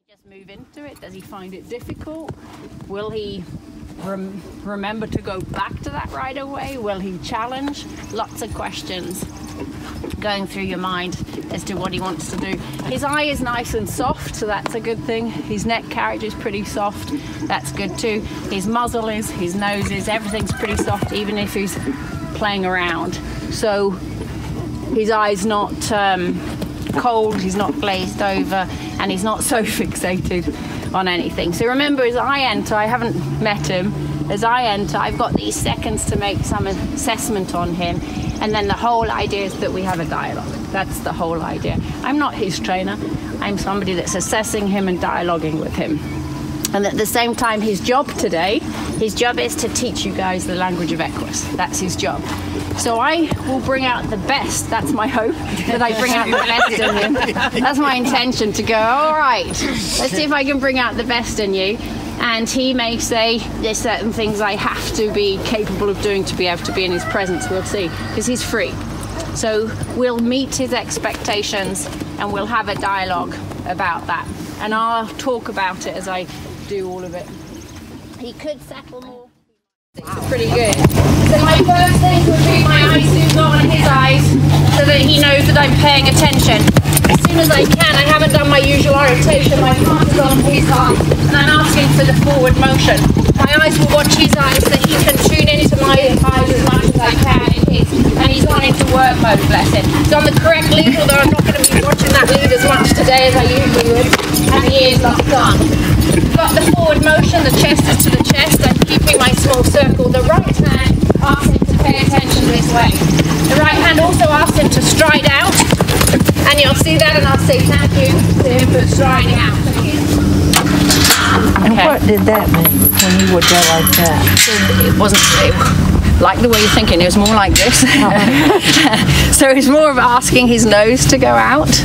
Just move into it? Does he find it difficult? Will he remember to go back to that right away? Will he challenge? Lots of questions going through your mind as to what he wants to do. His eye is nice and soft, so that's a good thing. His neck carriage is pretty soft, that's good too. His muzzle is, his nose is, everything's pretty soft, even if he's playing around. So his eye's not cold, he's not glazed over, and he's not so fixated on anything. So remember, as I enter, I haven't met him, as I enter, I've got these seconds to make some assessment on him, and then the whole idea is that we have a dialogue. That's the whole idea. I'm not his trainer, I'm somebody that's assessing him and dialoguing with him. And at the same time, his job today, his job is to teach you guys the language of Equus. That's his job. So I will bring out the best, that's my hope, that I bring out the best in him. That's my intention, to go, all right, let's see if I can bring out the best in you. And he may say, there's certain things I have to be capable of doing to be able to be in his presence, we'll see, because he's free. So we'll meet his expectations and we'll have a dialogue about that. And I'll talk about it as I do all of it. He could settle more. It's pretty good. So my first thing would be my eye zoomed on his eyes so that he knows that I'm paying attention. As soon as I can, I haven't done my usual orientation, my heart is on his eyes and I'm asking for the forward motion. My eyes will watch his eyes so he can tune into my eyes as much as I can in his, and he's gone into work mode, bless him. He's on the correct lead, although I'm not going to be watching that lead as much today as I usually would, and he is locked on. Got the forward motion, the chest is to the chest, I'm keeping my small circle. The right hand asks him to pay attention this way. The right hand also asks him to stride out, and you'll see that, and I'll say thank you to him for striding out. And what did that mean when you would go like that? It wasn't like the way you're thinking, it was more like this. So it's more of asking his nose to go out.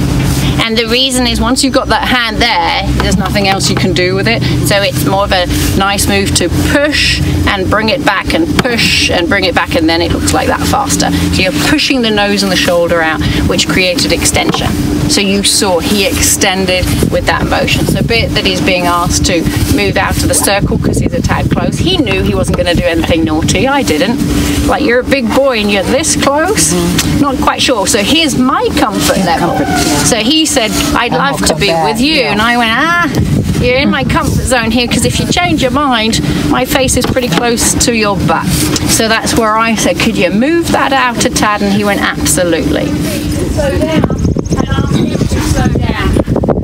And the reason is, once you've got that hand there, there's nothing else you can do with it. So it's more of a nice move to push and bring it back, and push and bring it back, and then it looks like that faster. So you're pushing the nose and the shoulder out, which created extension. So you saw he extended with that motion. So be it that he's being asked to move out of the circle because he's a tad close. He knew he wasn't going to do anything naughty. I didn't. Like, you're a big boy and you're this close? Not quite sure. So here's my comfort level. So he said, I'd love to be with you. Yeah. And I went, you're in my comfort zone here, because if you change your mind, my face is pretty close to your butt. So that's where I said, could you move that out a tad? And he went, absolutely. Slow down, and ask him to slow down.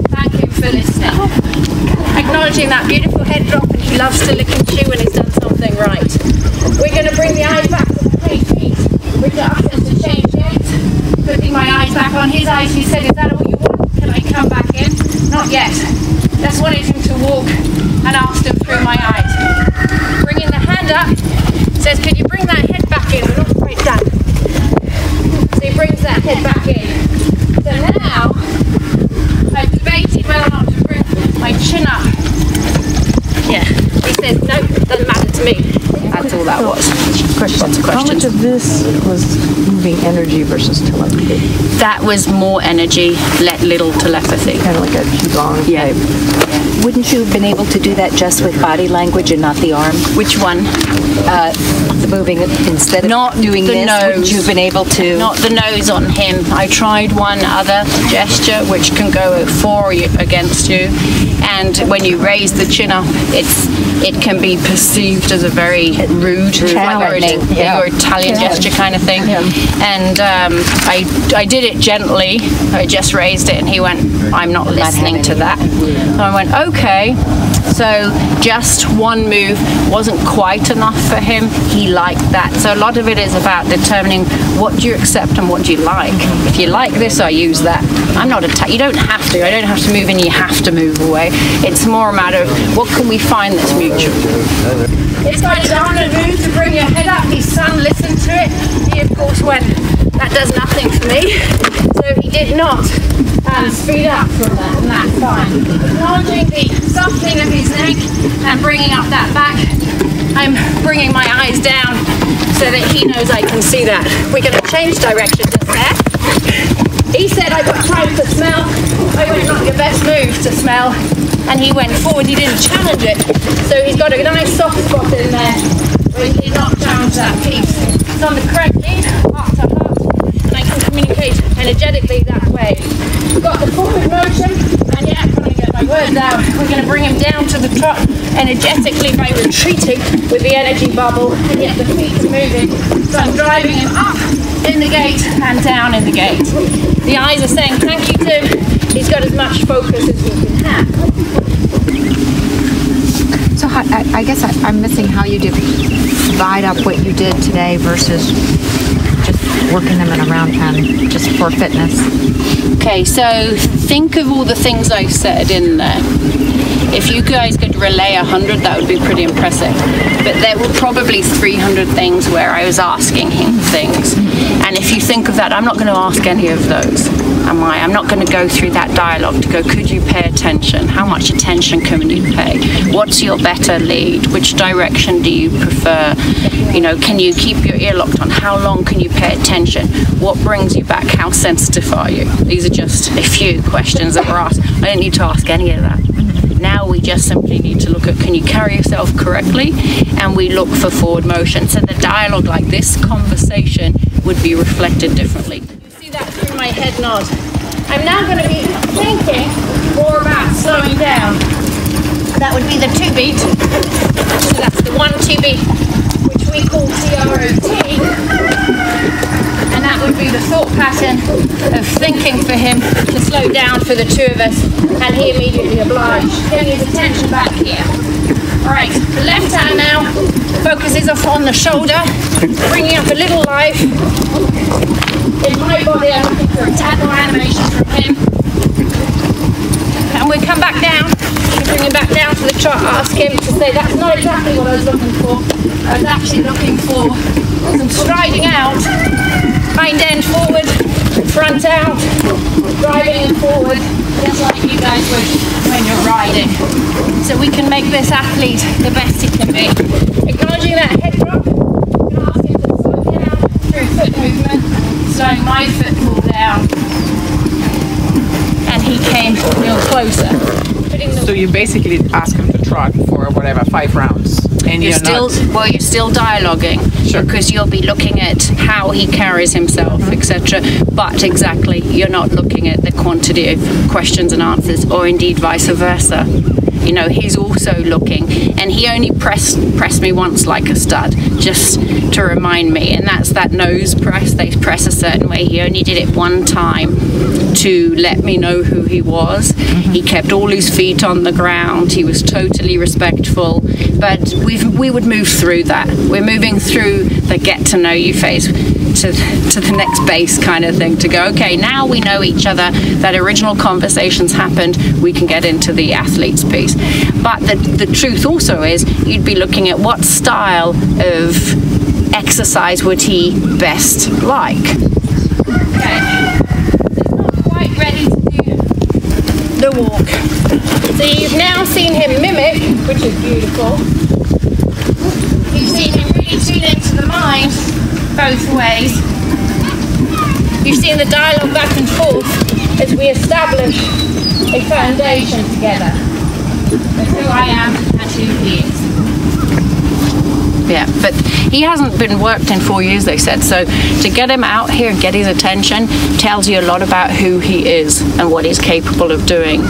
Thank him for listening. Acknowledging that beautiful head drop, and he loves to lick and chew when he's done something right. We're going to bring the eyes back to the plate, please. We're going to ask him to change it. Putting my eyes back on his eyes, he said, is that all you want? Can I come back in? Not yet. Just wanted him to walk and asked him through my eyes. Bringing the hand up, says, can you bring that head back in? We're not quite done. So he brings that head back in. So now, I've debated whether or not to bring my chin up. Yeah. He says, no, doesn't matter to me. That's all that was. Questions. How much of this was moving energy versus telepathy? That was more energy, little telepathy. Kind of like a qigong type. Wouldn't you have been able to do that just with body language and not the arm? Which one? The moving, instead of not doing the this, nose. wouldn't you have been able to? Not the nose on him. I tried one other gesture which can go for you, against you, and when you raise the chin up, it can be perceived as a very rude, challenging, your Italian gesture kind of thing. Yeah. And I did it gently. I just raised it, and he went, I'm not listening to that. So I went, okay. So just one move wasn't quite enough for him. He liked that. So a lot of it is about determining what do you accept and what do you like. If you like this, I use that. I'm not you don't have to. I don't have to move in, you have to move away. It's more a matter of what can we find that's mutual. It's got his arm and move to bring your head up. His son listened to it. He of course went, that does nothing for me. So he did not speed up from that, and that's fine. Acknowledging the softening of his neck and bringing up that back, I'm bringing my eyes down so that he knows I can see that. We're going to change direction just there. He said, I've got time for smell. I went, not your best move to smell, and he went forward, he didn't challenge it. So he's got a nice soft spot in there where he did not challenge that piece. It's on the correct lead, heart to heart, and I can communicate energetically that way. We've got the forward motion, and yeah, when I get my words out, we're going to bring him down to the trot energetically by retreating with the energy bubble, and yet the feet are moving. So I'm driving him up in the gate and down in the gate. The eyes are saying, thank you, Tim. He's got as much focus as he can have. So I guess I'm missing how you divide up what you did today versus just working them in a round pen just for fitness. Okay, so think of all the things I said in there. If you guys could relay 100, that would be pretty impressive. But there were probably 300 things where I was asking him things. And if you think of that, I'm not going to ask any of those, am I? I'm not going to go through that dialogue to go, could you pay attention? How much attention can you pay? What's your better lead? Which direction do you prefer? You know, can you keep your ear locked on? How long can you pay attention? What brings you back? How sensitive are you? These are just a few questions that were asked. I didn't need to ask any of that. Now we just simply need to look at, can you carry yourself correctly? And we look for forward motion. So the dialogue like this conversation would be reflected differently. You see that through my head nod. I'm now going to be thinking more about slowing down. That would be the 2 beat. So that's the 1-2 beat, which we call TROT. And that would be the thought pattern of thinking for him to slow down for the 2 of us, and he immediately obliged, getting his attention back here. Alright, the left hand now focuses off on the shoulder, bringing up a little life. In my body, I'm looking for a tad more animation from him. And we'll come back down, bring him back down to the trot, ask him to say, that's not exactly what I was looking for. I was actually looking for some striding out, hind end forward, front out, driving and forward, just like you guys would when you're riding. So we can make this athlete the best he can be. Acknowledging that head drop, I'm going to ask him to slow down through foot movement, slowing my foot pull down, and he came a little closer. So you basically ask him to trot for whatever, 5 rounds. And you're still dialoguing, sure, because you'll be looking at how he carries himself, etc. But exactly, you're not looking at the quantity of questions and answers, or indeed vice versa. You know, he's also looking, and he only pressed me once like a stud, just to remind me, and that's that nose press. They press a certain way. He only did it one time to let me know who he was. He kept all his feet on the ground. He was totally respectful, but we would move through that. We're moving through the get to know you phase to the next base kind of thing, to go, okay, now we know each other, that original conversations happened, we can get into the athlete's piece. But the truth also is, you'd be looking at what style of exercise would he best like. Okay, he's not quite ready to do the walk. So you've now seen him mimic, which is beautiful. You've seen him really tune into the mind both ways. You've seen the dialogue back and forth as we establish a foundation together of who I am and who he is. Yeah, but he hasn't been worked in 4 years, they said, so to get him out here and get his attention tells you a lot about who he is and what he's capable of doing.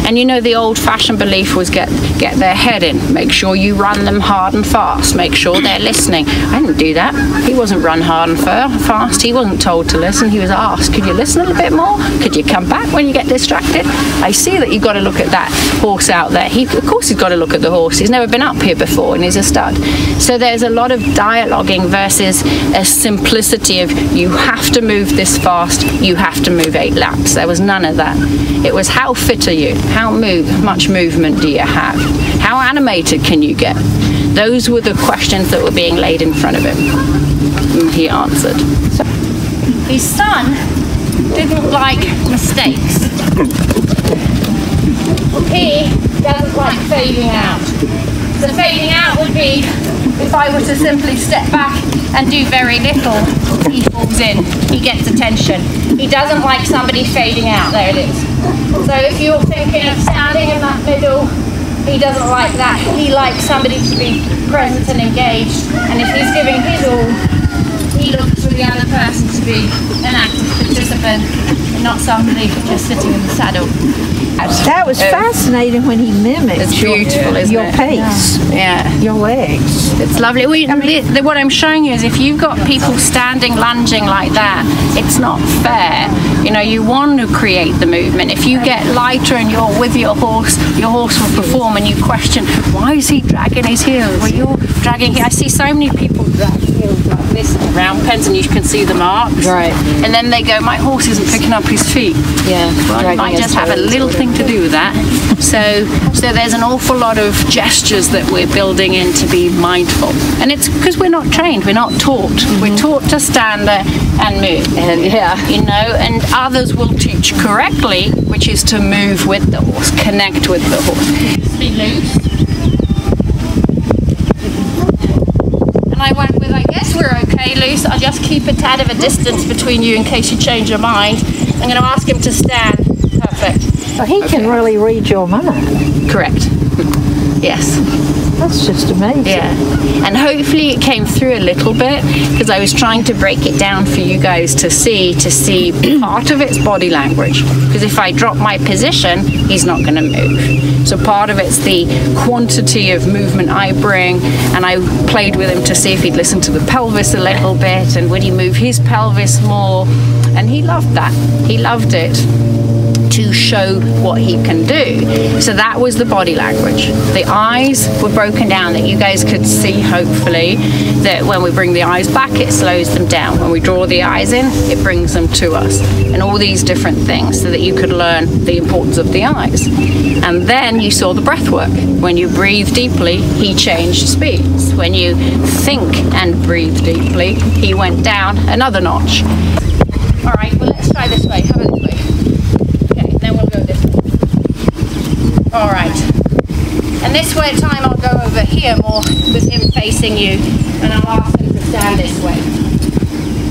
And you know, the old-fashioned belief was get their head in, make sure you run them hard and fast, make sure they're listening. I didn't do that. He wasn't run hard and fast. He wasn't told to listen. He was asked, could you listen a little bit more? Could you come back when you get distracted? I see that you've got to look at that horse out there. Of course he's got to look at the horse. He's never been up here before and he's a stud. So there's a lot of dialoguing versus a simplicity of, you have to move this fast, you have to move 8 laps. There was none of that. It was, how fit are you? How much movement do you have? How animated can you get? Those were the questions that were being laid in front of him. And he answered. So, his son didn't like mistakes. He doesn't like fading out. So fading out would be if I were to simply step back and do very little, he falls in, he gets attention. He doesn't like somebody fading out, there it is. So if you're thinking of standing in that middle, he doesn't like that. He likes somebody to be present and engaged, and if he's giving his all, he looks for the other person to be an active participant, and not somebody just sitting in the saddle. That was fascinating when he mimicked It's beautiful, isn't your it? pace, Yeah. your legs. It's lovely. What I'm showing you is if you've got people standing, lunging like that, it's not fair. You know, you want to create the movement. If you get lighter and you're with your horse will perform, and you question, why is he dragging his heels? Well, you're dragging. I see so many people drag heels like this around pens, and you can see the marks. Right. And then they go, my horse isn't picking up his feet. Yeah. Well, it might just have a little thing to do with that. So there's an awful lot of gestures that we're building in to be mindful, and it's because we're not trained, we're not taught. We're taught to stand there and move, And you know, and others will teach correctly, which is to move with the horse, connect with the horse. Be loose. And I went with, I guess we're okay, loose. I'll just keep a tad of a distance between you in case you change your mind. I'm going to ask him to stand. Perfect. Well, he can really read your mind. Correct. Yes. That's just amazing. Yeah. And hopefully it came through a little bit, because I was trying to break it down for you guys to see part of it's body language. Because if I drop my position, he's not going to move. So part of it's the quantity of movement I bring, and I played with him to see if he'd listen to the pelvis a little bit, and would he move his pelvis more. And he loved that. He loved it, to show what he can do. So that was the body language. The eyes were broken down, that you guys could see, hopefully, that when we bring the eyes back, it slows them down. When we draw the eyes in, it brings them to us. And all these different things, so that you could learn the importance of the eyes. And then you saw the breath work. When you breathe deeply, he changed speeds. When you think and breathe deeply, he went down another notch. All right, well, let's try this way. How about this way? Then we'll go this way. All right. And this way time I'll go over here more with him facing you, and I'll ask him to stand this way.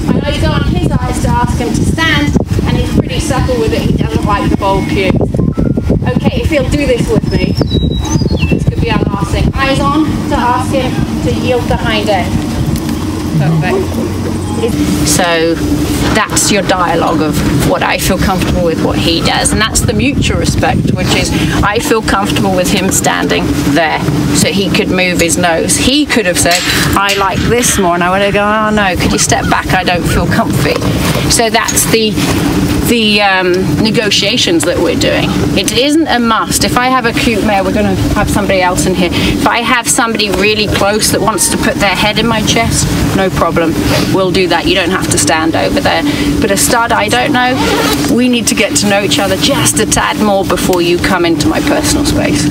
I know he's on his eyes to ask him to stand, and he's pretty subtle with it. He doesn't like the bold cues. Okay, if he'll do this with me, this could be our last thing. Eyes on to ask him to yield the hind end. Perfect. So that's your dialogue of what I feel comfortable with, what he does, and that's the mutual respect, which is I feel comfortable with him standing there so he could move his nose. He could have said, I like this more, and I would have gone, oh no, could you step back, I don't feel comfy. So that's the negotiations that we're doing. It isn't a must. If I have a cute mare, we're going to have somebody else in here. If I have somebody really close that wants to put their head in my chest, no problem. We'll do that. You don't have to stand over there. But a stud, I don't know. We need to get to know each other just a tad more before you come into my personal space.